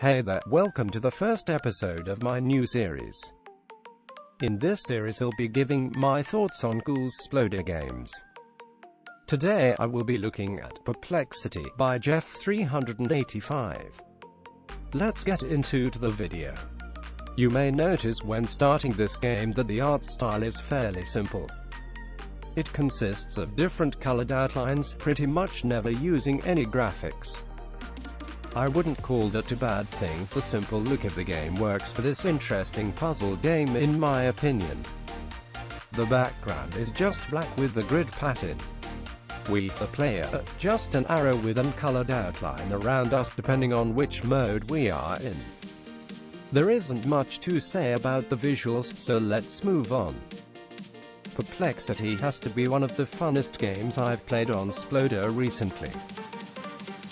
Hey there, welcome to the first episode of my new series. In this series I'll be giving my thoughts on cool Sploder games. Today I will be looking at Perplexity by Jeff385. Let's get into the video. You may notice when starting this game that the art style is fairly simple. It consists of different colored outlines, pretty much never using any graphics. I wouldn't call that a bad thing. The simple look of the game works for this interesting puzzle game in my opinion. The background is just black with the grid pattern. We, the player, are just an arrow with an colored outline around us depending on which mode we are in. There isn't much to say about the visuals, so let's move on. Perplexity has to be one of the funnest games I've played on Sploder recently.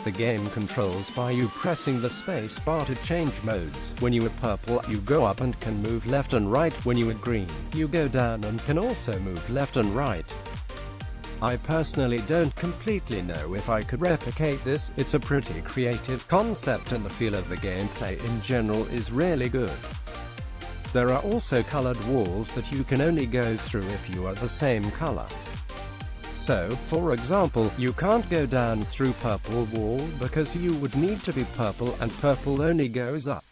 The game controls by you pressing the space bar to change modes. When you are purple, you go up and can move left and right. When you are green, you go down and can also move left and right. I personally don't completely know if I could replicate this. It's a pretty creative concept and the feel of the gameplay in general is really good. There are also colored walls that you can only go through if you are the same color. So, for example, you can't go down through purple wall because you would need to be purple and purple only goes up.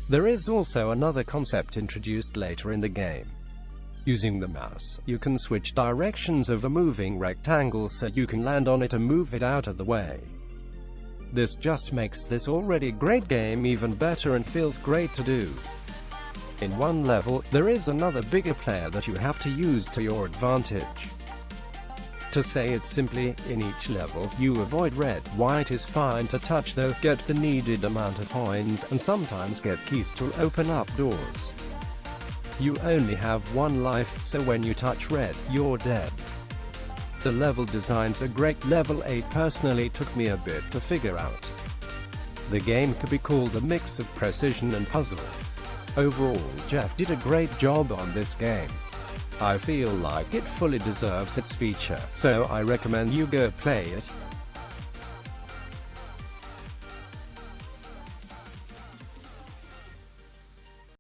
There is also another concept introduced later in the game. Using the mouse, you can switch directions of a moving rectangle so you can land on it and move it out of the way. This just makes this already great game even better and feels great to do. In one level, there is another bigger player that you have to use to your advantage. To say it simply, in each level, you avoid red. White is fine to touch though, get the needed amount of coins, and sometimes get keys to open up doors. You only have one life, so when you touch red, you're dead. The level designs are great. Level 8 personally took me a bit to figure out. The game could be called a mix of precision and puzzle. Overall, Jeff did a great job on this game. I feel like it fully deserves its feature, so I recommend you go play it.